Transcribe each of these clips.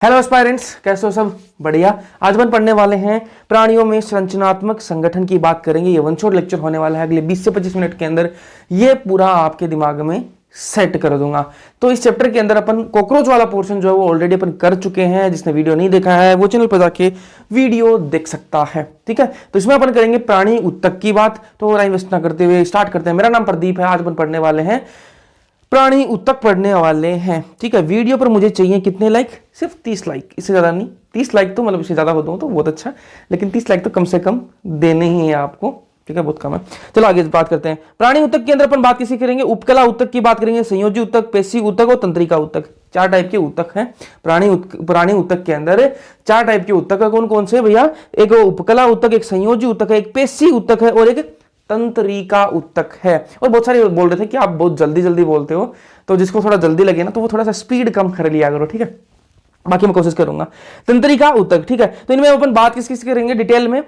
Hello aspirants, कैसे हो सब? बढ़िया। आज अपन पढ़ने वाले हैं प्राणियों में संरचनात्मक संगठन की बात करेंगे। ये वन शॉट लेक्चर होने वाला है, अगले 20 से 25 मिनट के अंदर ये पूरा आपके दिमाग में सेट कर दूंगा। तो इस चैप्टर के अंदर अपन कॉकरोच वाला पोर्शन जो है वो ऑलरेडी अपन कर चुके हैं। जिसने वीडियो नहीं देखा है वो चैनल पर जाके वीडियो देख सकता है, ठीक है। तो इसमें अपन करेंगे प्राणी उत्तक की बात। तो टाइम वेस्ट ना करते हुए स्टार्ट करते हैं। मेरा नाम प्रदीप है। आज अपन पढ़ने वाले हैं प्राणी उत्तक पढ़ने वाले हैं, ठीक है। वीडियो पर मुझे चाहिए कितने लाइक? सिर्फ 30 लाइक, इससे ज्यादा नहीं। 30 लाइक तो मतलब इससे ज्यादा हो तो बहुत अच्छा, लेकिन 30 लाइक तो कम से कम देने ही है आपको, ठीक है। बहुत कम है। चलो आगे बात करते हैं। प्राणी उत्तक के अंदर अपन बात किसी करेंगे? उपकला उत्तक की बात करेंगे, संयोजी उत्तक, पेशी उत्तक और तंत्रिका उत्तक। 4 टाइप के उत्तक हैं प्राणी उत्तक के अंदर। 4 टाइप के उत्तक है। कौन कौन से भैया? एक उपकला उत्तक, एक संयोजी उत्तक है, एक पेशी उत्तक है और एक तंत्रिका उत्तक है। और बहुत सारे बोल रहे थे कि आप बहुत जल्दी जल्दी बोलते हो, तो जिसको थोड़ा जल्दी लगे ना तो वो थोड़ा सा स्पीड कम कर लिया करो, ठीक है। बाकी मैं कोशिश करूंगा। तंत्रिका उत्तक, ठीक है। तो इनमें अपन बात किस करेंगे डिटेल में?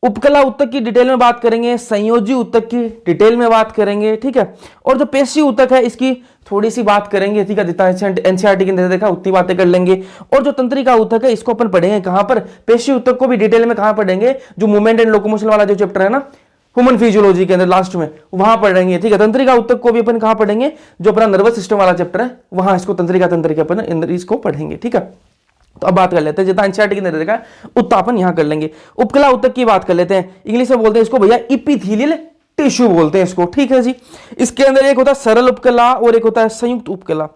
उपकला उत्तक की डिटेल में बात करेंगे, संयोजी उत्तक की डिटेल में बात करेंगे, ठीक है। और जो पेशी उत्तक है इसकी थोड़ी सी बात करेंगे, ठीक है। जितना एनसीईआरटी के अंदर देखा उतनी बातें कर लेंगे। और जो तंत्रिका उत्तक है इसको अपन पढ़ेंगे कहां पर? पेशी उत्तक को भी डिटेल में कहां पढ़ेंगे? जो मूवमेंट एंड लोकोमोशन वाला जो चैप्टर है ना, ह्यूमन फिजियोलॉजी के अंदर लास्ट में, वहां पढ़ेंगे, ठीक है। तंत्रिका उत्तक को भी अपन कहां पढ़ेंगे? जो अपना नर्वस सिस्टम वाला चैप्टर है वहां इसको तंत्रिका अपन इसको पढ़ेंगे, ठीक है। तो अब बात कर लेते हैं, जितना एनसीईआरटी के अंदर देखा उतना अपन यहां कर लेंगे। उपकला उत्तक की बात कर लेते हैं। इंग्लिश में बोलते हैं इसको भैया इपिथेलियल टिश्यू बोलते हैं इसको, ठीक है जी। इसके अंदर एक होता है सरल उपकला और एक होता है संयुक्त उपकला।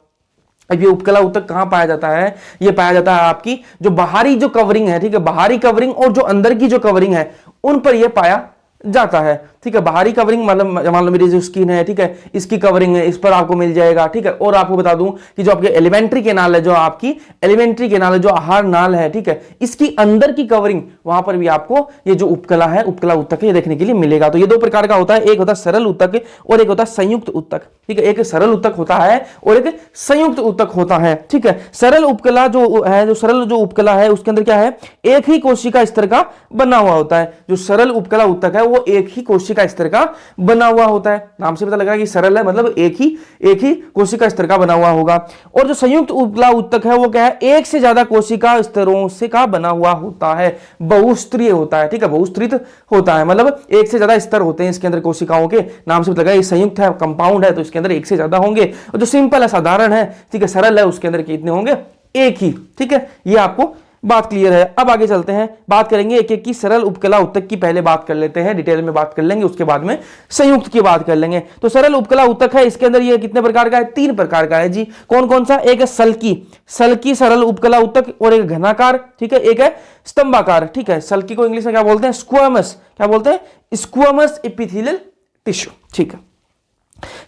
अब ये उपकला उत्तक कहां पाया जाता है? ये पाया जाता है आपकी जो बाहरी जो कवरिंग है, ठीक है। बाहरी कवरिंग और जो अंदर की जो कवरिंग है उन पर यह पाया जाता है, ठीक है। बाहरी कवरिंग मतलब मान लो मेरी जो स्किन है, ठीक है, इसकी कवरिंग है, इस पर आपको मिल जाएगा, ठीक है। और आपको बता दूं कि जो आपके एलिमेंट्री केनाल है, जो आपकी एलिमेंट्री केनाल है, जो आहार नाल है, ठीक है, इसकी अंदर की कवरिंग वहां पर भी आपको ये जो उपकला है, उपकला उत्तक है, देखने के लिए मिलेगा। तो ये 2 प्रकार का होता है, एक होता है सरल उत्तक और एक होता है संयुक्त उत्तक, ठीक है। एक सरल उत्तक होता है और एक संयुक्त उत्तक होता है, ठीक है। सरल उपकला जो है, जो सरल जो उपकला है उसके अंदर क्या है? एक ही कोशिका स्तर का बना हुआ होता है। जो सरल उपकला उत्तक है वो एक ही कोशिका स्तर का बना हुआ होता है। नाम से पता लग रहा है कि सरल है, मतलब एक ही कोशिका स्तर का बना हुआ होगा। और जो संयुक्त उपकला उत्तक है वो क्या है? एक से ज्यादा कोशिका स्तरों से का बना हुआ होता है, बहुस्तरीय होता है, ठीक है। बहुस्तरित होता है, मतलब एक से ज्यादा स्तर होते हैं इसके अंदर कोशिकाओं के। नाम से पता लगा ये संयुक्त है, कंपाउंड है, तो इसके अंदर एक से ज्यादा होंगे। और जो सिंपल है, साधारण है, ठीक है, सरल है, उसके अंदर कितने होंगे? एक ही, ठीक है। ये आपको बात क्लियर है। अब आगे चलते हैं, बात करेंगे एक एक की। सरल उपकला उत्तक की पहले बात कर लेते हैं, डिटेल में बात कर लेंगे, उसके बाद में संयुक्त की बात कर लेंगे। तो सरल उपकला उत्तक है, इसके अंदर ये कितने प्रकार का है? 3 प्रकार का है जी। कौन कौन सा? एक है सल्की सरल उपकला उत्तक और एक घनाकार, ठीक है, एक है स्तंभाकार, ठीक है। सल्की को इंग्लिश में क्या बोलते हैं? स्क्वामस। क्या बोलते हैं? स्क्वामस एपिथेलियल टिश्यू, ठीक है।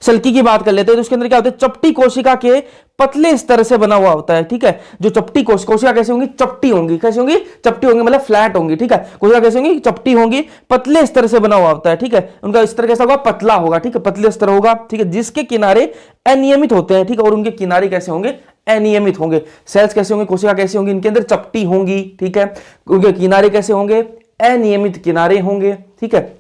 सल्की की बात कर लेते हैं। तो उसके अंदर क्या होता है? चपटी कोशिका के पतले स्तर से बना हुआ होता है, ठीक है। जो चपटी कोशिका कैसे होंगी? चपटी होंगी। कैसे होंगी? चपटी होंगी, मतलब फ्लैट होंगी, ठीक है। कोशिका कैसे होंगी? चपटी होंगी, पतले स्तर से बना हुआ होता है, ठीक है। उनका स्तर कैसा होगा? पतला होगा, ठीक है, पतले स्तर होगा, ठीक है। जिसके किनारे अनियमित होते हैं, ठीक है। और उनके किनारे कैसे होंगे? अनियमित होंगे। सेल्स कैसे होंगे? कोशिका कैसे होंगी? इनके अंदर चपटी होंगी, ठीक है। उनके किनारे कैसे होंगे? अनियमित किनारे होंगे, ठीक है।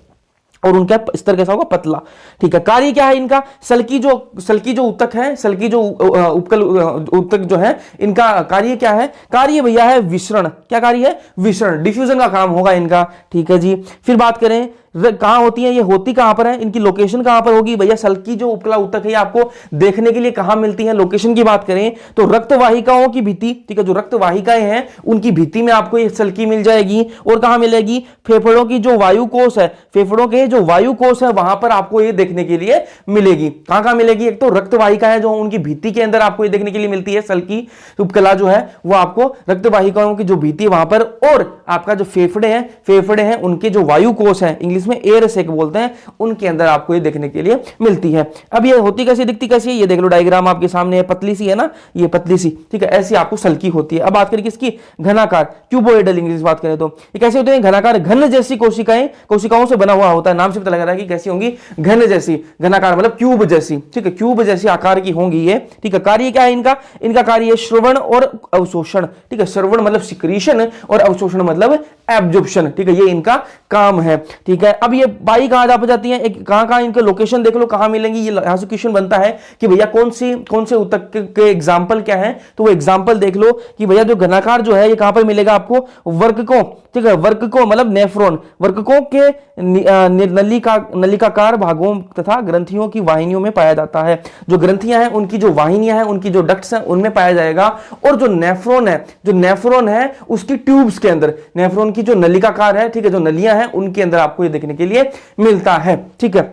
और उनका स्तर कैसा होगा? पतला, ठीक है। कार्य क्या है इनका? सल्की जो उत्तक है, सल्की जो उपकल उत्तक जो है, इनका कार्य क्या है? कार्य भैया है विसरण। क्या कार्य है? विसरण, डिफ्यूजन का काम होगा इनका, ठीक है जी। फिर बात करें कहां होती है? ये होती कहां पर है? इनकी लोकेशन कहां पर होगी भैया? सल्की जो उपकला उत्तक है आपको देखने के लिए कहां मिलती है? लोकेशन की बात करें तो रक्त वाहिकाओं की भित्ति, ठीक है, जो रक्त वाहिकाएं हैं उनकी भित्ति में आपको ये सल्की मिल जाएगी। और कहां मिलेगी? फेफड़ों की जो वायु कोष है, फेफड़ों के जो वायु कोष है वहां पर आपको ये देखने के लिए मिलेगी। कहां मिलेगी? एक तो रक्त वाहिका है जो उनकी भित्ति के अंदर आपको ये देखने के लिए मिलती है। सल्की उपकला जो है वो आपको रक्त वाहिकाओं की जो भित्ति वहां पर, और आपका जो फेफड़े हैं उनके जो वायु कोष है, इंग्लिश में एयर सेक बोलते हैं, उनके अंदर आपको ये देखने के लिए मिलती है। अब ये होती कैसी, दिखती कैसी है? ये देख लो डायग्राम आपके सामने है, पतली सी है ना, ये पतली सी, ठीक है। ऐसी आपको सल्की होती है। अब बात करें किसकी? घनाकार, क्यूबोइडल इंग्लिश बात करें तो ये कैसे होते हैं? घनाकार घन जैसी कोशिकाओं से बना हुआ होता है। नाम से पता लग रहा है कि कैसी होंगी? घन जैसी। घनाकार मतलब क्यूब जैसी, ठीक है, क्यूब जैसी आकार की होंगी ये, ठीक है। कार्य क्या है इनका? इनका कार्य है श्रवण और अवशोषण, ठीक है। श्रवण मतलब सिक्रीशन और अवशोषण मतलब एब्जॉर्प्शन, ठीक है, ये इनका काम है, ठीक है। अब ये बाई कहां जा जाती है, एक कहां इनके लोकेशन देख लो कहां मिलेंगी। ये यहां से क्वेश्चन बनता है कि भैया कौन से ऊतक के एग्जाम्पल क्या है, तो वो एग्जाम्पल देख लो कि भैया जो घनाकार जो है ये कहां पर मिलेगा आपको, वर्ककों, ठीक है, वर्ककों मतलब नेफ्रॉन, वर्ककों के नलिकाकार भागों तथा ग्रंथियों की वाहिनियों में पाया जाता है। जो ग्रंथियां हैं उनकी जो वाहिनियां हैं, उनकी जो डक्ट्स हैं उनमें पाया जाएगा। और जो नेफ्रॉन है उसकी ट्यूब्स के अंदर, नेफ्रॉन की जो नलिकाकार है, ठीक है, जो नलियां हैं उनके अंदर आपको ये देखने के लिए मिलता है। ठीक है,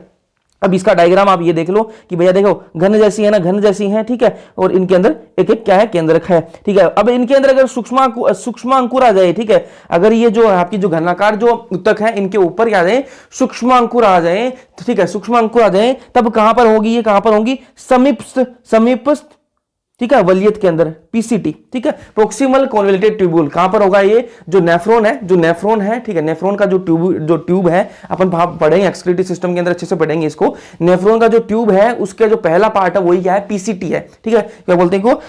अब इसका डायग्राम आप ये देख लो कि भैया देखो घन जैसी है ना, घन जैसी है, ठीक है, और इनके अंदर एक एक क्या है, केंद्रक है। ठीक है, अब इनके अंदर अगर सूक्ष्म अंकुर आ जाए, ठीक है, अगर ये जो आपकी जो घनाकार जो ऊतक है इनके ऊपर क्या आ जाए, सूक्ष्म अंकुर आ जाए, ठीक है, सूक्ष्म अंकुर आ जाए, तब कहां पर होगी, ये कहां पर होंगी, समीपस्थ, ठीक है, वलियत के अंदर, पीसीटी, ठीक है, प्रोक्सिमल कॉन्वोल्यूटेड ट्यूब्यूल। कहां पर होगा ये, जो नेफ्रॉन है, ठीक है, नेफ्रॉन का जो ट्यूब है, अपन पढ़ेंगे एक्सक्रीटरी सिस्टम के अंदर अच्छे से पढ़ेंगे इसको। नेफ्रॉन का जो ट्यूब है उसके जो पहला पार्ट है वही क्या है, पीसीटी है। ठीक है, क्या बोलते हैं को,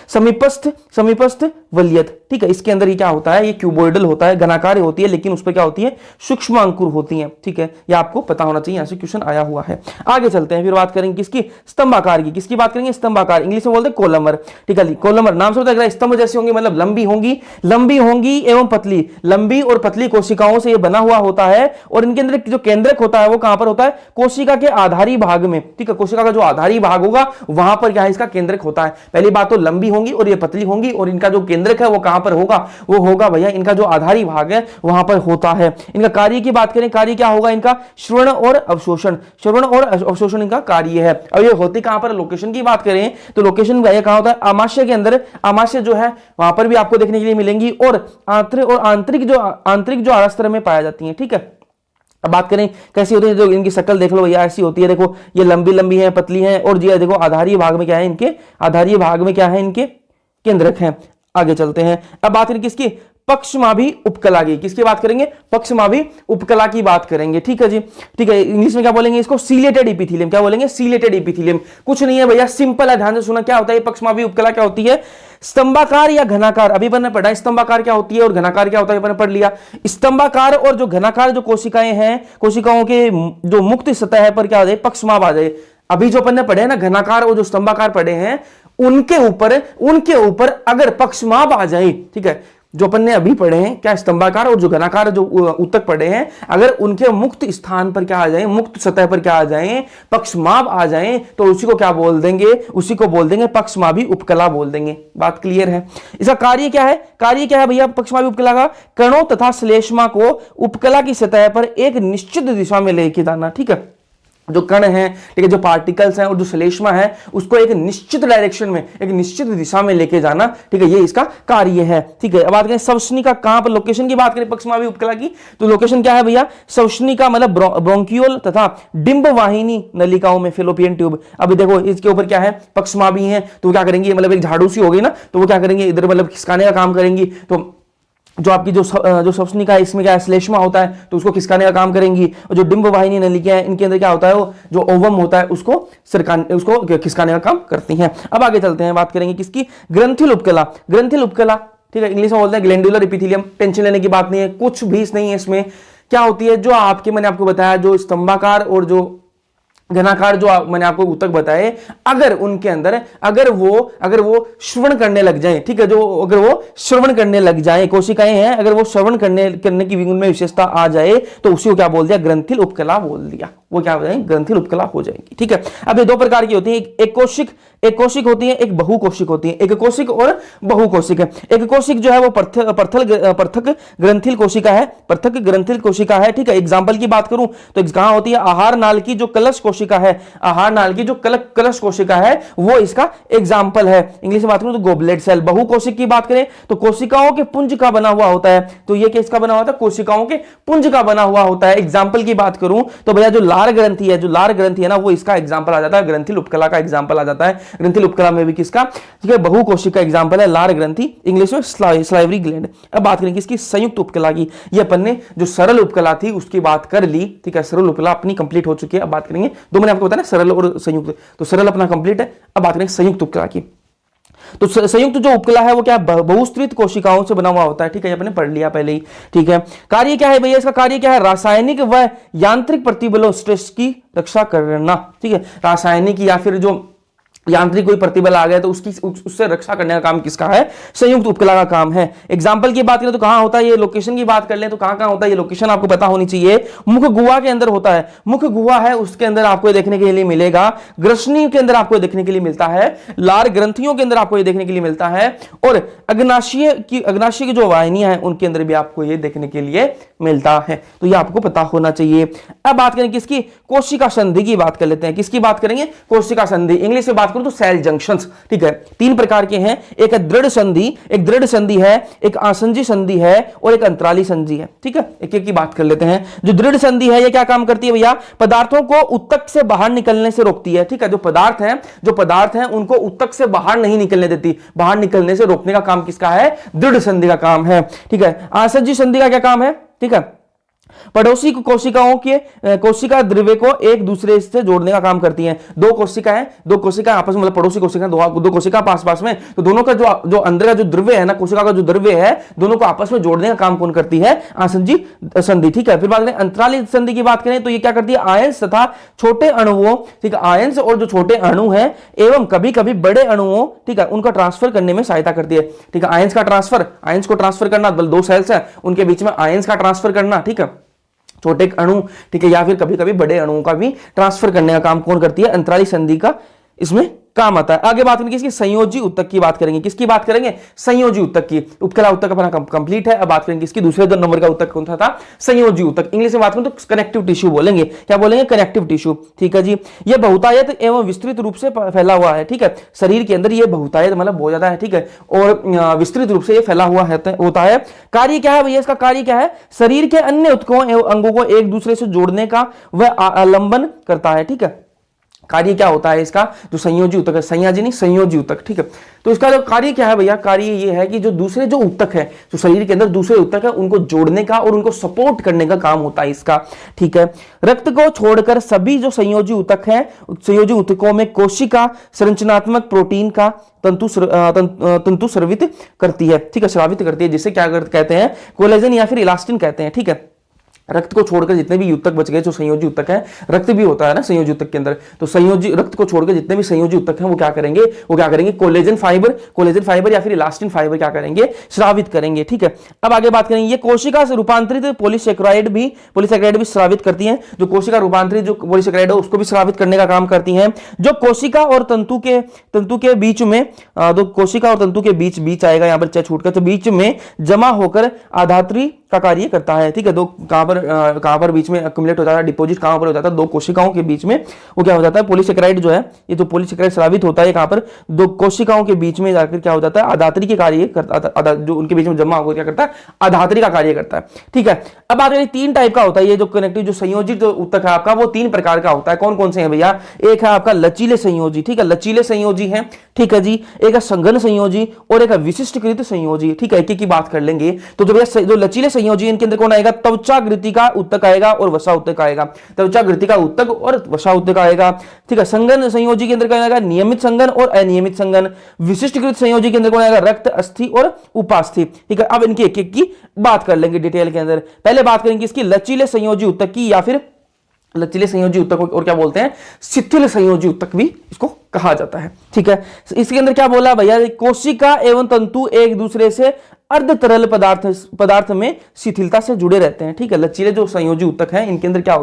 समीपस्थ वलियत। ठीक है, इसके अंदर ये क्या होता है, ये क्यूबोइडल होता है, घनाकार होती है, लेकिन उस पर क्या होती है, सूक्ष्म अंकुर होती है। ठीक है, ये आपको पता होना चाहिए, यहां से क्वेश्चन आया हुआ है। आगे चलते हैं, फिर बात करेंगे किसकी, स्तंभाकार की। किसकी बात करेंगे, स्तंभाकार, इंग्लिश में बोलते हैं कोलमर। ठीक है, कोलमर नाम से पता लग रहा है, स्तंभ जैसी होंगी मतलब लंबी होंगी एवं पतली, लंबी और पतली कोशिकाओं से ये बना हुआ होता है। और इनके अंदर जो केंद्रक होता है वो कहां पर होता है, कोशिका के आधारी भाग में। ठीक है, कोशिका का जो आधारी भाग होगा वहां पर क्या है, इसका केंद्रक होता है। पहली बात तो लंबी होंगी और ये पतली होंगी, और इनका जो केंद्रक है वो कहां पर होगा, वो होगा भैया इनका जो आधारी भाग है वहां पर होता है। इनका कार्य की बात करें, कार्य क्या होगा इनका, श्रवण और अवशोषण इनका कार्य है। अब ये होती कहां पर, लोकेशन की बात करें तो लोकेशन कहां होता है, आमाशय के अंदर। आमाशय जो है वहां पर भी आपको देखने के लिए मिलेंगी, और आंतरिक जो आरस्त्र में पाया जाती है। ठीक है, अब बात करें कैसी होती है, जो इनकी शक्ल देख लो भैया ऐसी होती है, देखो ये लंबी है, पतली है, और जी देखो आधारीय भाग में क्या है, इनके आधारीय भाग में क्या है, इनके केंद्रक है। आगे चलते हैं, अब बात करें किसकी, पक्षमाभी उपकला की। किसकी बात करेंगे, पक्षमाभी उपकला की बात करेंगे। ठीक है जी, ठीक है, इंग्लिश में क्या बोलेंगे इसको, सीलेटेड इपिथेलियम। क्या बोलेंगे, सीलेटेड इपिथेलियम। कुछ नहीं है भैया, सिंपल है, ध्यान से सुना। क्या होता है पक्षमाभी उपकला, क्या होती है, स्तंभाकार या घनाकार। अभी मैंने पढ़ा स्तंभाकार क्या होती है और घनाकार क्या होता है, मैंने पढ़ लिया। स्तंभाकार और जो घनाकार जो कोशिकाएं हैं, कोशिकाओं के जो मुक्त सतह पर क्या आ जाए, पक्षमाभ आ जाए। अभी जो अपन ने पढ़े ना घनाकार और जो स्तंभाकार पढ़े हैं, उनके ऊपर अगर पक्षमाभ आ जाए, ठीक है, जो अपन ने अभी पढ़े हैं क्या, स्तंभाकार और जो घनाकार जो ऊतक पढ़े हैं, अगर उनके मुक्त स्थान पर क्या आ जाए, मुक्त सतह पर क्या आ जाए, पक्षमाभ आ जाए, तो उसी को क्या बोल देंगे, उसी को बोल देंगे पक्षमाभी उपकला बोल देंगे। बात क्लियर है। इसका कार्य क्या है भैया पक्षमाभी उपकला का, कणों तथा श्लेष्मा को उपकला की सतह पर एक निश्चित दिशा में लेके जाना। ठीक है, जो कण है, ठीक है, जो पार्टिकल्स हैं और जो श्लेष्मा है उसको एक निश्चित डायरेक्शन में, एक निश्चित दिशा में लेके जाना। ठीक है, ये इसका कार्य है। ठीक है, अब बात करें सवसनी का, कहां पर लोकेशन की बात करें पक्षमाभी उपकला की, तो लोकेशन क्या है भैया, सवसनी का मतलब ब्रोंकियोल तथा डिंब वाहिनी नलिकाओं में, फेलोपियन ट्यूब। अभी देखो इसके ऊपर क्या है, पक्षमाभी है, तो क्या करेंगे, मतलब एक झाड़ू सी हो गई ना, तो वो क्या करेंगे, इधर मतलब खिसकाने का काम करेंगी। तो जो आपकी जो सवसनिका है इसमें क्या है, श्लेष्मा होता है, तो उसको खिसकाने का काम करेंगी। और जो डिंब वाहिनी नलिका है इनके अंदर क्या होता है, वो जो ओवम होता है उसको खिसकाने का काम करती हैं। अब आगे चलते हैं, बात करेंगे किसकी, ग्रंथिल उपकला। ठीक है, इंग्लिश में बोलते हैं ग्लैंडुलर एपिथेलियम। टेंशन लेने की बात नहीं है, कुछ भी नहीं है इसमें। क्या होती है, जो मैंने आपको बताया, जो स्तंभाकार और जो घनाकार जो मैंने आपको ऊतक बताए, अगर उनके अंदर अगर वो श्रवण करने लग जाए, ठीक है, अगर वो श्रवण करने लग जाए, कोशिकाएं हैं, अगर वो श्रवण करने की उनमें विशेषता आ जाए, तो उसी को क्या बोल दिया, ग्रंथिल उपकला बोल दिया। वो क्या हो जाएगी, ग्रंथिल उपकला हो जाएगी। ठीक है, अब ये दो प्रकार की होती है, एक कोशिक होती है, एक बहुकोशिक होती है। एक कोशिक और बहुकोशिक है। एक कोशिक जो है वो पृथक ग्रंथिल कोशिका है। ठीक है, एग्जांपल की बात करूं तो कहां होती है, आहार नाल की जो कलश कोशिका है, कलश कोशिका है, वो इसका एग्जांपल है। इंग्लिश में बात करूं तो गोबलेट सेल। बहुकोशिक की बात करें तो कोशिकाओं के पुंज का बना हुआ होता है, तो ये किसका बना हुआ होता है, कोशिकाओं के पुंज का बना हुआ होता है। एग्जांपल की बात करूं तो भैया जो लार ग्रंथि है ना, वो इसका एग्जांपल आ जाता है, ग्रंथिल उपकला का एग्जांपल आ जाता है। ग्रंथिल उपकला में भी किसका, ठीक है, बहुकोशिक का एग्जांपल है लार ग्रंथि, इंग्लिश में स्लाइवरी ग्लैंड। अब बात करें किसकी, संयुक्त उपकला की। ये अपन ने जो सरल उपकला थी उसकी बात कर ली। ठीक है, सरल उपकला अपनी कंप्लीट हो चुकी है। अब बात करेंगे, दो मैंने आपको बताया सरल और संयुक्त, तो सरल अपना कंप्लीट है। अब बात करेंगे संयुक्त उपकला की। तो संयुक्त जो उपकला है वो क्या बहुस्त्रित कोशिकाओं से बना हुआ होता है, ठीक है, आपने पढ़ लिया पहले ही, ठीक है। कार्य क्या है भैया, इसका कार्य क्या है, रासायनिक व यांत्रिक प्रतिबलों स्ट्रेस की रक्षा करना, ठीक है। रासायनिक या फिर जो यांत्रिक कोई प्रतिबल आ गया तो उससे रक्षा करने का काम किसका है, संयुक्त उपकला का काम है। एग्जांपल की बात करें तो कहां होता है ये, लोकेशन की बात कर लें तो कहां होता है ये लोकेशन, आपको पता होनी चाहिए, मुख गुहा के अंदर होता है। मुख गुहा है उसके अंदर आपको देखने के लिए मिलेगा, ग्रसनी के अंदर आपको देखने के लिए मिलता है, लार ग्रंथियों के अंदर आपको ये देखने के लिए मिलता है, और अग्नाशय की जो वाहिनियां हैं उनके अंदर भी आपको ये देखने के लिए मिलता है। तो ये आपको पता होना चाहिए। अब बात करें किसकी, कोशिका संधि की बात कर लेते हैं। किसकी बात करेंगे, कोशिका संधि। इंग्लिश में बात करूं तो सेल जंक्शंस, ठीक है। तीन प्रकार के हैं, एक है दृढ़ संधि, एक दृढ़ संधि है, एक आसंजी संधि है, और एक अंतराली संधि है, ठीक है। एक एक की बात कर लेते हैं। जो दृढ़ संधि है ये क्या काम करती है भैया, पदार्थों को उत्तक से बाहर निकलने से रोकती है, ठीक है। जो पदार्थ हैं उनको उत्तक से बाहर नहीं निकलने देती, बाहर निकलने से रोकने का काम किसका है, दृढ़ संधि का काम है, ठीक है। आसंजी संधि का क्या काम है, ठीक है, पड़ोसी कोशिकाओं के कोशिका द्रव्य को एक दूसरे से जोड़ने का काम करती हैं। दो कोशिका आपस में, मतलब पड़ोसी कोशिका, दो कोशिका पास में, तो दोनों का जो अंदर का जो द्रव्य है ना, कोशिका का जो द्रव्य है, दोनों को आपस में जोड़ने का काम कौन करती है, आसंजी संधि, ठीक है। फिर बात करें अंतराली संधि की बात करें तो ये क्या करती है, आयंस तथा छोटे अणुओं, ठीक है, आयंस और जो छोटे अणु हैं एवं कभी कभी बड़े अणुओं, ठीक है, उनका ट्रांसफर करने में सहायता करती है, ठीक है। आयंस को ट्रांसफर करना, दो सेल्स है उनके बीच में आयंस का ट्रांसफर करना, ठीक है, छोटे अणु, ठीक है, या फिर कभी कभी बड़े अणुओं का भी ट्रांसफर करने का काम कौन करती है, अंतराली संधि का इसमें काम आता है। आगे बात करेंगे इसकी संयोजी उत्तक की बात करेंगे। किसकी बात करेंगे, संयोजी उत्तक की। उपकला उत्तक अपना कंप्लीट है। अब बात करेंगे इसकी दूसरे दो नंबर का उत्तक कौन सा था, संयोजी उत्तक। इंग्लिश में बात करें तो कनेक्टिव टिश्यू बोलेंगे, क्या बोलेंगे, कनेक्टिव टिश्यू, ठीक है जी। यह बहुतायत एवं विस्तृत रूप से फैला हुआ है, ठीक है। शरीर के अंदर यह बहुतायत मतलब बहुत ज्यादा है, ठीक है, और विस्तृत रूप से यह फैला हुआ होता है। कार्य क्या है भैया, इसका कार्य क्या है, शरीर के अन्य उत्तकों एवं अंगों को एक दूसरे से जोड़ने का वह आलंबन करता है, ठीक है। कार्य क्या होता है इसका, जो संयोजी उत्तक है, संयोजी नहीं संयोजी उत्तक, ठीक है। तो इसका जो कार्य क्या है भैया, कार्य ये है कि जो दूसरे जो उत्तक है, जो शरीर के अंदर दूसरे उत्तक है, उनको जोड़ने का और उनको सपोर्ट करने का काम होता है इसका, ठीक है। रक्त को छोड़कर सभी जो संयोजी उत्तक हैं, संयोजी उत्तकों में कोशिका संरचनात्मक प्रोटीन का तंतु स्रावित करती है, ठीक है, स्रावित करती है, जिसे क्या कहते हैं, कोलेजन या फिर इलास्टिन कहते हैं, ठीक है। रक्त को छोड़कर जितने भी उत्तक बच गए, जो संयोजी उत्तक है, रक्त भी होता है ना संयोजी उत्तक के अंदर, तो संयोजी रक्त को छोड़कर जितने भी संयोजी उत्तक हैं वो क्या करेंगे, कोलेजन फाइबर या फिर इलास्टिन फाइबर क्या करेंगे, स्रावित करेंगे, ठीक है। अब आगे बात करेंगे, ये कोशिका से रूपांतरित पॉलीसेकेराइड भी स्रावित करती हैं। जो कोशिका रूपांतरित जो पॉलीसेकेराइड है उसको भी स्रावित करने का काम करती हैं। जो कोशिका और तंतु के बीच में, दो कोशिका और तंतु के बीच आएगा यहाँ पर चाहे छूटकर, तो बीच में जमा होकर आधात्री का कार्य करता है, ठीक है। दो कहां पर बीच में एक्युमुलेट हो जाता है, डिपॉजिट कहां पर हो जाता है, दो कोशिकाओं के बीच में वो क्या हो जाता है, पॉलीसेकेराइड जो है, ये जो पॉलीसेकेराइड स्रावित होता है कहां पर, दो कोशिकाओं के बीच में जाकर क्या हो जाता है, आधात्री के कार्य करता है, जो उनके बीच में जमा होकर क्या करता है, आधात्री का कार्य करता है, ठीक है। अब बात करें, तीन टाइप का होता है ये जो कनेक्टिव जो संयोजित जो उत्तक है आपका, वो तीन प्रकार का होता है। कौन कौन से हैं भैया, एक है आपका लचीले संयोजी, ठीक है, लचीले संयोजी है, ठीक है जी। एक है संघन संयोजी और एक है विशिष्टकृत संयोजी, ठीक है। एक की बात कर लेंगे तो जो लचीले संयोजी इनके अंदर कौन आएगा, त्वचा ग्रंथिका उत्तक आएगा और वसा उत्तक आएगा, त्वचा ग्रंथिका उत्तक और वसा उत्तक आएगा, ठीक है। संघन संयोजी के अंदर कौन आएगा, नियमित संघन और अनियमित संघन। विशिष्टकृत संयोजी के अंदर कौन आएगा, रक्त, अस्थि और उपास्थि, ठीक है। अब इनकी एक एक की बात कर लेंगे डिटेल के अंदर। पहले बात करेंगे इसकी लचीले संयोजी उत्तक की, या फिर लचीले संयोजी उत्तक और क्या बोलते हैं, शिथिल संयोजी उत्तक भी इसको कहा जाता है, ठीक है। इसके अंदर क्या बोला भैया, कोशिका एवं तंतु एक दूसरे से अर्ध तरल पदार्थ में शिथिलता से जुड़े रहते हैं, ठीक है। लचीले जो संयोजी उत्तक हैं इनके अंदर क्या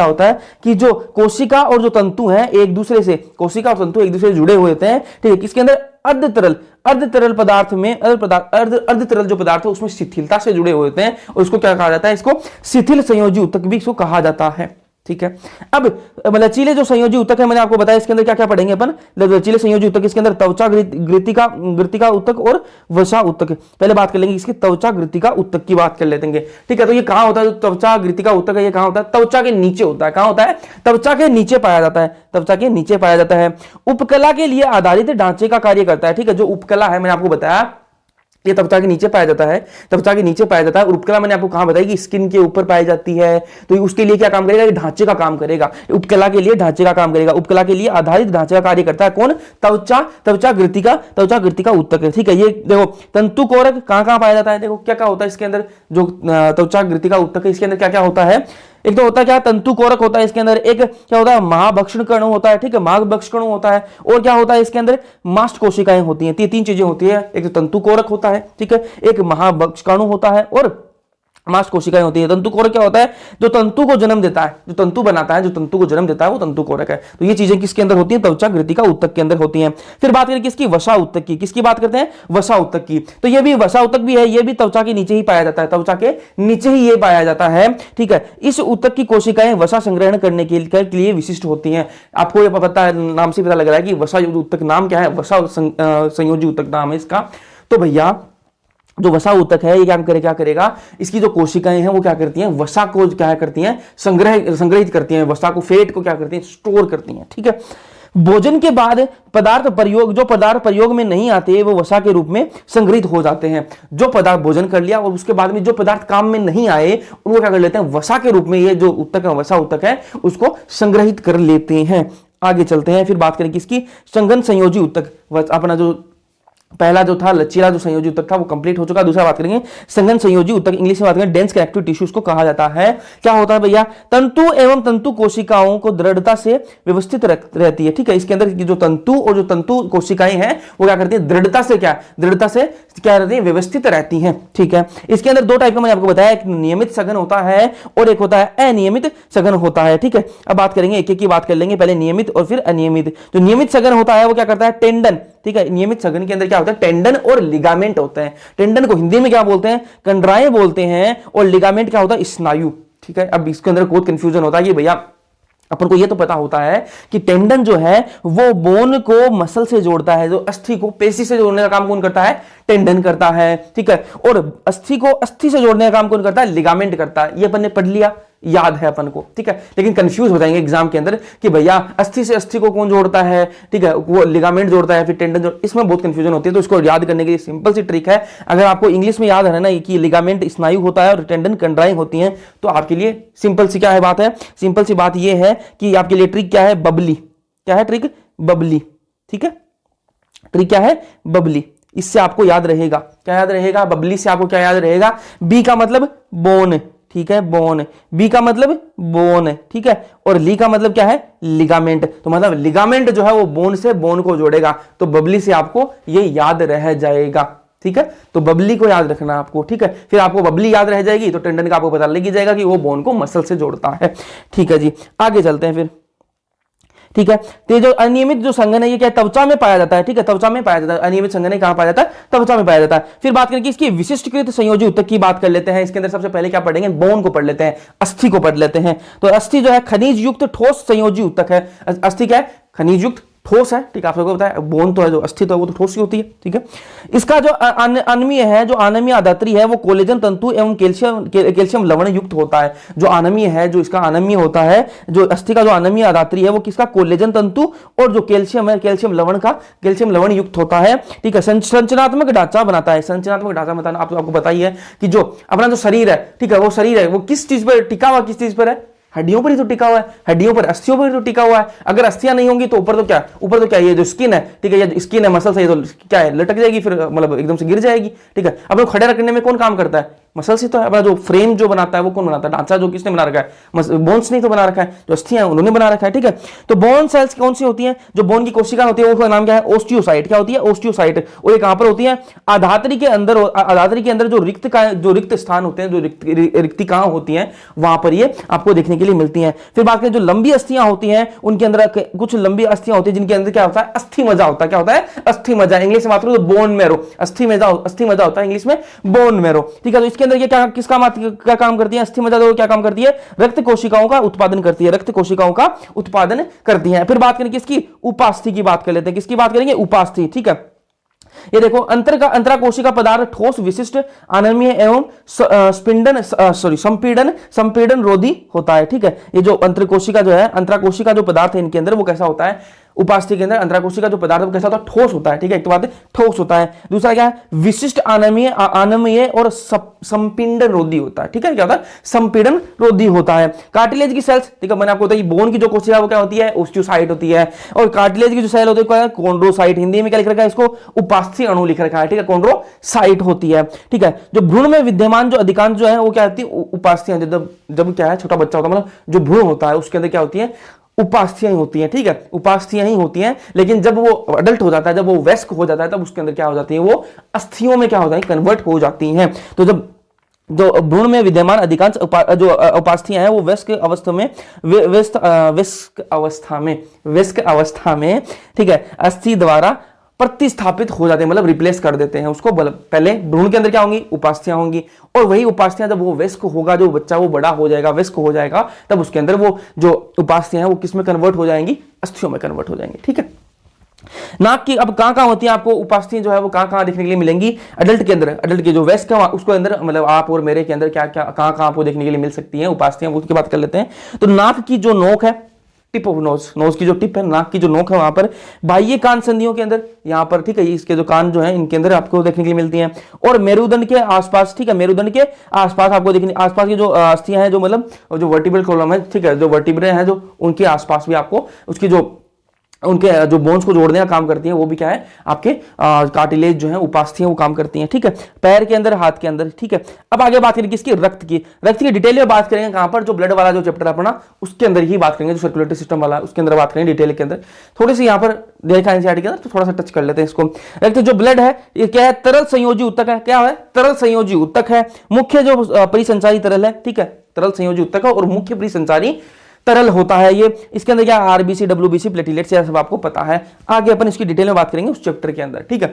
होता है, कि जो कोशिका और जो तंतु हैं एक दूसरे से, कोशिका और तंतु एक दूसरे से जुड़े हुए होते हैं, ठीक है। किसके अंदर, अर्ध तरल पदार्थ में, अर्ध तरल जो पदार्थ है उसमें शिथिलता से जुड़े हुए होते हैं, और इसको क्या कहा जाता है, इसको शिथिल संयोजी उत्तक भी इसको कहा जाता है, ठीक है। अब लचीले जो संयोजी उत्तक है मैंने आपको बताया, इसके अंदर क्या क्या पढ़ेंगे अपन, लचीले संयोजी उत्तक, इसके अंदर त्वचा ग्रंथिका उत्तक और वसा उत्तक। पहले बात कर लेंगे इसकी त्वचा ग्रंथिका उत्तक की बात कर लेते हैं, ठीक है। तो ये कहां होता है, जो त्वचा ग्रंथिका उत्तक है ये कहां होता है, त्वचा के नीचे होता है। कहां होता है, त्वचा के नीचे पाया जाता है, उपकला के लिए आधारित ढांचे का कार्य करता है, ठीक है। जो उपकला है मैंने आपको बताया ये त्वचा के नीचे पाया जाता है, त्वचा के नीचे पाया जाता है। और उपकला मैंने आपको कहा बताई कि स्किन के ऊपर पाई जाती है, तो उसके लिए क्या काम करेगा, ये ढांचे का काम करेगा। उपकला के लिए ढांचे का काम करेगा, उपकला के लिए आधारित ढांचे का कार्य करता है कौन, त्वचा, त्वचा ग्रंथि का उत्तक। ठीक है, ये देखो तंतु कोरक कहां कहां पाया जाता है, देखो क्या क्या होता है इसके अंदर, जो त्वचा ग्रंथि का उत्तक है इसके अंदर क्या क्या होता है। एक तो होता है क्या, तंतु कोरक होता है इसके अंदर, एक क्या होता है, महाभक्षण कणु होता है। ठीक है, महाभक्षण कणु होता है, और क्या होता है इसके अंदर, मास्ट कोशिकाएं होती हैं। तीन चीजें होती है, एक तो तंतु कोरक होता है, ठीक है, एक महाभक्षण कणु होता है, और मांस कोशिकाएं होती है। तंतु कोरक क्या होता है, जो तंतु को जन्म देता है, जो तंतु बनाता है, जो तंतु को जन्म देता है वो तंतु कोरक है। तो ये चीजें किसके अंदर होती हैं, त्वचा ग्रंथि का उत्तक के अंदर होती हैं। फिर बात करें किसकी, वसा उत्तक की। किसकी बात करते हैं, वसा उत्तक की। तो ये भी वसा उत्तक भी है, ये भी त्वचा के नीचे ही पाया जाता है, त्वचा के नीचे ही ये पाया जाता है। ठीक है, इस उत्तक की कोशिकाएं वसा संग्रहण करने के लिए विशिष्ट होती हैं। आपको ये पता है, नाम से पता लग रहा है कि वसा उत्तक नाम क्या है, वसा संयोजी उत्तक नाम है इसका। तो भैया जो वसा उत्तक है ये क्या करेगा, इसकी जो कोशिकाएं हैं वो क्या करती हैं, वसा को क्या करती हैं, संग्रहित करती हैं, वसा को, फैट को क्या करती हैं, स्टोर करती हैं। ठीक है, भोजन के बाद पदार्थ प्रयोग में नहीं आते वो वसा के रूप में संग्रहित हो जाते हैं। जो पदार्थ भोजन कर लिया और उसके बाद में जो पदार्थ काम में नहीं आए उनको क्या कर लेते हैं, वसा के रूप में, ये जो उत्तक है, वसा उत्तक है, उसको संग्रहित कर लेते हैं। आगे चलते हैं, फिर बात करें किसकी, संघन संयोजी उत्तक। अपना जो पहला जो था लचीला जो संयोजी उत्तक था वो कंप्लीट हो चुका। दूसरा बात करेंगे संघन संयोजी उत्तक, इंग्लिश में बात करेंगे डेंस कनेक्टिव टिश्यूज को कहा जाता है। क्या होता है भैया, तंतु एवं तंतु कोशिकाओं को दृढ़ता से व्यवस्थित रहती है। ठीक है, इसके अंदर जो तंतु और जो तंतु कोशिकाएं हैं वो क्या करती है, दृढ़ता से क्या रहती है, व्यवस्थित रहती हैं। ठीक है, इसके अंदर दो टाइप का मैंने आपको बताया, एक नियमित सघन होता है और एक होता है अनियमित सघन होता है। ठीक है, अब बात करेंगे एक एक की बात कर लेंगे, पहले नियमित और फिर अनियमित। जो नियमित सघन होता है वो क्या करता है, टेंडन। ठीक है, नियमित सघन के अंदर क्या होता है, टेंडन और लिगामेंट होते हैं। टेंडन को हिंदी में क्या बोलते हैं, कंडराएं बोलते हैं, और लिगामेंट क्या होता है, स्नायु। ठीक है, अब इसके अंदर बहुत कंफ्यूजन होता है कि भैया अपन को ये तो पता होता है कि टेंडन जो है वो बोन को मसल से जोड़ता है, जो अस्थि को पेशी से जोड़ने का काम कौन करता है, टेंडन करता है। ठीक है, और अस्थि को अस्थि से जोड़ने का काम कौन करता है, लिगामेंट करता है। ये अपन ने पढ़ लिया, याद है अपन को। ठीक है, लेकिन कंफ्यूज हो जाएंगे एग्जाम के अंदर कि भैया अस्थि से अस्थि को कौन जोड़ता है, ठीक है, वो लिगामेंट जोड़ता है, फिर टेंडन जोड़ता है, इसमें बहुत कंफ्यूजन होती है। तो इसको याद करने के लिए सिंपल सी ट्रिक है, अगर आपको इंग्लिश में याद है ना कि लिगामेंट स्नायु होता है और टेंडन कंडराएं होती हैं, तो आपके लिए सिंपल सी क्या है बात है, सिंपल सी बात ये है कि आपके लिए ट्रिक क्या है, बबली। क्या है ट्रिक, बबली। ठीक है, ट्रिक क्या है, बबली। इससे आपको याद रहेगा, क्या याद रहेगा, बबली से आपको क्या याद रहेगा, बी का मतलब बोन। ठीक है, बोन, बी का मतलब बोन। ठीक है, और ली का मतलब क्या है, लिगामेंट। तो मतलब लिगामेंट जो है वो बोन से बोन को जोड़ेगा, तो बबली से आपको ये याद रह जाएगा। ठीक है, तो बबली को याद रखना आपको। ठीक है, फिर आपको बबली याद रह जाएगी तो टेंडन का आपको पता लग जाएगा कि वो बोन को मसल से जोड़ता है। ठीक है जी, आगे चलते हैं फिर। ठीक है, तो जो अनियमित जो संघन है ये क्या, त्वचा में पाया जाता है। ठीक है, त्वचा में पाया जाता है। अनियमित संघन कहां पाया जाता है, त्वचा में पाया जाता है। फिर बात करें इसकी विशिष्टकृत संयोजी उत्तक की बात कर लेते हैं। इसके अंदर सबसे पहले क्या पढ़ेंगे, बोन को पढ़ लेते हैं, अस्थि को पढ़ लेते हैं। तो अस्थि जो है खनिज युक्त ठोस संयोजी उत्तक है। अस्थि क्या है, खनिज युक्त ठोस है। ठीक है, आप सबको पता है, बोन तो है, जो अस्थि तो है वो तो ठोस ही होती है। ठीक है, इसका जो अनमीय है, जो आनमीय आधात्री है, वो कोलेजन तंतु एवं कैल्शियम लवण युक्त होता है। जो आनमीय है, जो इसका आनमीय होता है, जो अस्थि का जो आनमीय आधात्री है वो किसका, कोलेजन तंतु, और जो कैल्शियम है, कैल्शियम लवण युक्त होता है। ठीक है, संरचनात्मक ढांचा बनाता है। संरचनात्मक ढांचा बताना आपको बताइए कि जो अपना जो शरीर है, ठीक है, वो शरीर है वो किस चीज पर टिका हुआ, किस चीज पर है, हड्डियों पर ही तो टिका हुआ है, हड्डियों पर, अस्थियों पर ही तो टिका हुआ है। अगर अस्थियां नहीं होंगी तो ऊपर तो क्या ये जो स्किन है, ठीक है, ये स्किन है, मसल से ये तो क्या है, लटक जाएगी, फिर मतलब एकदम से गिर जाएगी। ठीक है, अब खड़े रखने में कौन काम करता है, मसल से तो है। जो फ्रेम जो बनाता है वो कौन बनाता है, ढांचा जो किसने बना रखा है, बोन्स नहीं तो बना रखा है, जो अस्थियां उन्होंने बना रखा है। ठीक है, तो बोन सेल्स कौन सी होती हैं, जो बोन की कोशिका होती है उसका नाम क्या है, ओस्टियोसाइट। क्या होती है, ओस्टियोसाइट। और ये कहां पर होती है, आधात्री के अंदर जो रिक्त स्थान होते हैं, जो रिक्तिकाएं होती हैं, वहां पर ये आपको देखने के लिए मिलती हैं। फिर बात करें जो लंबी अस्थियां होती हैं, उनके अंदर कुछ लंबी अस्थियां होती है जिनके अंदर क्या होता है, अस्थि मज्जा होता है। क्या होता है, अस्थि मज्जा। इंग्लिश में बात करूं तो बोन मैरो, अस्थि मज्जा होता है इंग्लिश में बोन मैरो। ठीक है, तो इसके अंदर ये क्या काम करती है, अस्थि मज्जा जो क्या काम करती है, रक्त कोशिकाओं का उत्पादन करती है, रक्त कोशिकाओं का उत्पादन करती है। फिर बात करें किसकी, उपास्थि की बात कर लेते हैं। किसकी बात करेंगे, उपास्थि। ठीक है, ये देखो अंतरा कोशिका पदार्थ ठोस विशिष्ट आनमीय एवं संपीड़न रोधी होता है। ठीक है, ये जो अंतर कोशिका जो पदार्थ है इनके अंदर वो कैसा होता है, उपास्थि के अंदर अंतराकोशिका जो पदार्थ कैसा होता है, ठोस होता है, ठीक है, एक तो बात है ठोस होता है। दूसरा क्या है, विशिष्ट अनमनीय और संपीड़न रोधी होता है, ठीक है, क्या होता है, संपीड़न रोधी होता है। कार्टिलेज की सेल्स, ठीक है, मैंने आपको बताया बोन की जो कोशिका वो क्या होती है, ओस्टियोसाइट होती है, और कार्टिलेज की जो सेल होती है कॉन्ड्रोसाइट, हिंदी में क्या लिख रखा है इसको, उपास्थि अणु लिख रखा है, ठीक है, कॉन्ड्रोसाइट होती है, ठीक है। जो भ्रूण में विद्यमान जो अधिकांश जो है वो क्या होती है, उपास्थियां। जब क्या है छोटा बच्चा होता है, मतलब जो भ्रूण होता है उसके अंदर क्या होती है, उपास्थियां ही होती हैं, ठीक है, उपास्थियां ही होती हैं। लेकिन जब वो अडल्ट हो जाता है, जब वो वयस्क हो जाता है, तब उसके अंदर क्या हो जाती है, वो अस्थियों में क्या हो जाती है, कन्वर्ट हो जाती हैं। तो जब जो भ्रूण में विद्यमान अधिकांश जो उपास्थियां हैं वो वयस्क अवस्था में वयस्क अवस्था में, ठीक है, अस्थि द्वारा प्रतिस्थापित हो जाते हैं, मतलब रिप्लेस कर देते हैं उसको। पहले भ्रूण के अंदर क्या होंगी, उपास्थियां होंगी, और वही उपास्थियां जब वो वयस्क होगा, जो बच्चा वो बड़ा हो जाएगा, वयस्क हो जाएगा, तब उसके अंदर वो जो उपास्थियां हैं वो किस में कन्वर्ट हो जाएंगी, अस्थियों में कन्वर्ट हो जाएंगी, ठीक है। नाक की अब कहां होती है, आपको उपास्थियां जो है वो कहां देखने के लिए मिलेंगी, अडल्ट के अंदर, अडल्ट के जो वयस्क है उसको अंदर, मतलब आप और मेरे के अंदर क्या क्या कहां आपको देखने के लिए मिल सकती है उपास्थियां, उसकी बात कर लेते हैं। तो नाक की जो नोक है, टिप ऑफ नोज, नोज की जो टिप है, नाक की जो नोक है, वहां पर बाह्य कान संधियों के अंदर, यहां पर, ठीक है, इसके जो कान जो है इनके अंदर आपको देखने के लिए मिलती हैं, और मेरुदंड के आसपास, ठीक है, मेरुदंड के आसपास आपको देखने, आसपास की जो अस्थियां हैं, जो मतलब जो वर्टिब्रल कॉलम है, ठीक है, जो वर्टिब्रे हैं जो उनके आसपास भी आपको उसकी जो उनके जो बोन्स को जोड़ने का काम करती है, वो भी क्या है, आपके कार्टिलेज जो है, उपास्थियां वो काम करती हैं, ठीक है, पैर के अंदर, हाथ के अंदर, ठीक है। अब आगे बात करेंगे किसकी, रक्त की डिटेल में बात करेंगे, कहां पर, जो ब्लड वाला जो चैप्टर अपना उसके अंदर ही बात करेंगे, जो सर्कुलेटरी सिस्टम वाला उसके अंदर बात करेंगे डिटेल के अंदर। थोड़ी सी यहां पर देखा एनसीईआरटी के अंदर, तो थोड़ा सा टच कर लेते हैं इसको। रक्त जो ब्लड है ये क्या है, तरल संयोजी ऊतक है, क्या है, तरल संयोजी ऊतक है। मुख्य जो परिसंचारी तरल है, ठीक है, तरल संयोजी ऊतक है, और मुख्य परिसंचारी तरल होता है ये। इसके अंदर क्या, आरबीसी, डब्ल्यूबीसी, प्लेटलेट्स, यह सब आपको पता है। आगे अपन इसकी डिटेल में बात करेंगे उस चैप्टर के अंदर, ठीक है।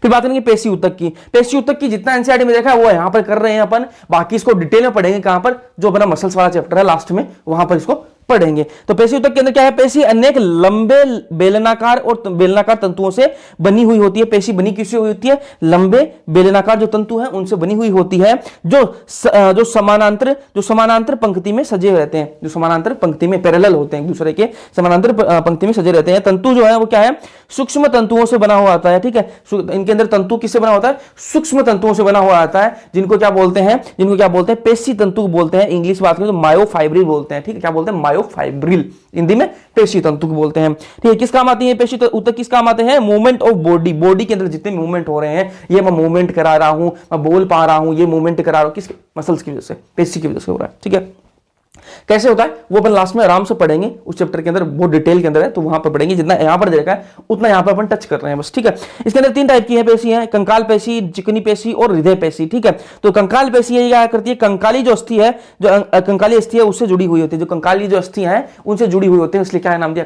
फिर बात करेंगे पेशी ऊतक की। पेशी ऊतक की जितना एनसीईआरटी में देखा है वो यहां पर कर रहे हैं अपन, बाकी इसको डिटेल में पढ़ेंगे कहां पर, जो अपना मसल्स वाला चैप्टर है लास्ट में, वहां पर इसको पढ़ेंगे। तो पेशी ऊतक के अंदर क्या है, पेशी अनेक लंबे बेलनाकार और बेलनाकार तंतुओं से बनी हुई होती है। पेशी बनी किससे हुई होती है, लंबे बेलनाकार जो तंतु हैं उनसे बनी हुई होती है, जो समानांतर पंक्ति में सजे रहते हैं, जो समानांतर पंक्ति में पैरेलल होते हैं, एक दूसरे के समानांतर पंक्ति में सजे रहते हैं। तंतु जो है वो क्या है, सूक्ष्म तंतुओं से बना हुआ आता है, ठीक है। इनके अंदर तंतु किससे बना होता है, सूक्ष्म तंतुओं से बना हुआ आता है, जिनको क्या बोलते हैं, पेशी तंतु बोलते हैं। इंग्लिश बात करें तो मायोफाइब्रिल बोलते हैं, ठीक है, क्या बोलते हैं, मायोफाइब्रिल, हिंदी में पेशी तंतु बोलते हैं, ठीक है। किस काम आती है पेशी ऊतक, किस काम आते हैं, मूवमेंट ऑफ बॉडी के अंदर जितने मूवमेंट हो रहे हैं, ये मैं मूवमेंट करा रहा हूं, मैं बोल पा रहा हूं, ये मूवमेंट करा रहा हूं, किसके, मसल्स की वजह से, पेशी की वजह से हो रहा है, ठीक है। कैसे होता है वो अपन लास्ट में आराम से पढ़ेंगे, उस चैप्टर के अंदर बहुत डिटेल के अंदर है, तो वहां पर पढ़ेंगे। जितना यहां पर देखा है उतना यहां पर अपन टच कर रहे हैं बस, ठीक है। इसके अंदर 3 टाइप की है पेशी है, कंकाल पेशी, चिकनी पेशी और हृदय पेशी, ठीक है। तो कंकाल पेशी ये क्या करती है, कंकाली जो अस्थि है, जो कंकाली अस्थि है उससे जुड़ी हुई होती है, जो कंकाली जो अस्थियां हैं उनसे जुड़ी हुई होती है, इसलिए क्या नाम दिया,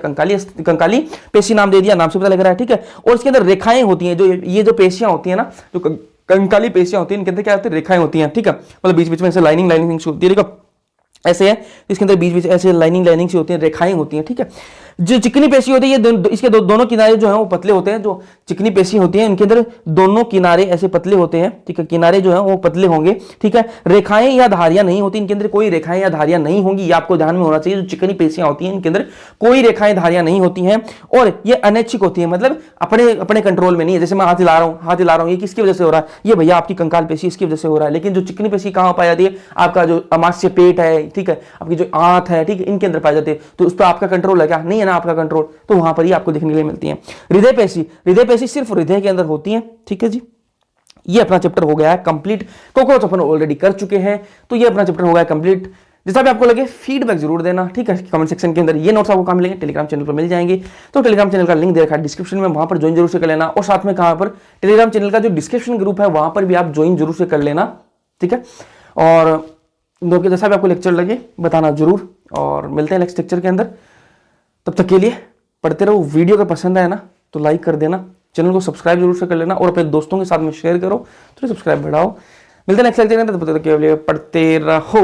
कंकाली पेशी नाम दे दिया, नाम से पता लग रहा है, ठीक है। और इसके अंदर रेखाएं होती हैं, जो ये जो पेशियां होती है ना, जो कंकाली पेशियां होती है, इनके अंदर क्या होती है, रेखाएं होती हैं, ठीक है, मतलब बीच बीच में ऐसे लाइनिंग होती है, ऐसे है, इसके अंदर बीच बीच ऐसे लाइनिंग सी होती है, रेखाएं होती हैं, ठीक है। जो चिकनी पेशी होती है, ये इसके दोनों किनारे जो है वो पतले होते हैं। जो चिकनी पेशी होती है इनके अंदर दोनों किनारे ऐसे पतले होते हैं, ठीक है, किनारे जो है वो पतले होंगे, ठीक है। रेखाएं या धारियां नहीं होती, इनके अंदर कोई रेखाएं या धारियां नहीं होंगी, ये आपको ध्यान में होना चाहिए। जो चिकनी पेशियां होती हैं इनके अंदर कोई रेखाएं धारियां नहीं होती हैं, और ये अनैच्छिक होती है, मतलब अपने कंट्रोल में नहीं है। जैसे मैं हाथ हिला रहा हूं, ये किसकी वजह से हो रहा है, ये भैया आपकी कंकाल पेशी इसकी वजह से हो रहा है। लेकिन जो चिकनी पेशी कहां पाई जाती है, आपका जो अमाशय पेट है, ठीक है, आपकी जो आंत है, ठीक है, इनके अंदर पाई जाती है। तो उस पर आपका कंट्रोल है क्या, नहीं है ना आपका कंट्रोल, तो वहां पर ही आपको देखने के लिए मिलती है। हृदय पेशी सिर्फ हृदय के अंदर होती है, ठीक है जी। ये अपना चैप्टर हो गया है कंप्लीट। कॉकरोच अपन ऑलरेडी कर चुके हैं, तो ये अपना चैप्टर हो गया कंप्लीट। जैसा भी आपको लगे फीडबैक जरूर देना, ठीक है, कमेंट सेक्शन के अंदर। ये नोट्स आपको कहां मिलेंगे, टेलीग्राम चैनल पर मिल जाएंगे। तो टेलीग्राम चैनल का लिंक दे रखा है डिस्क्रिप्शन में, वहां पर ज्वाइन जरूर से कर लेना। और साथ में कहां पर, टेलीग्राम चैनल का जो डिस्क्रिप्शन ग्रुप है वहां पर भी आप ज्वाइन जरूर से कर लेना, ठीक है। और जैसा भी आपको लेक्चर लगे बताना जरूर, और मिलते हैं नेक्स्ट लेक्चर के अंदर। तब तक के लिए पढ़ते रहो। वीडियो अगर पसंद आए ना तो लाइक कर देना, चैनल को सब्सक्राइब जरूर से कर लेना, और अपने दोस्तों के साथ में शेयर करो, तो सब्सक्राइब बढ़ाओ। मिलते हैं नेक्स्ट लेक्चर के अंदर, तब तक के लिए पढ़ते रहो।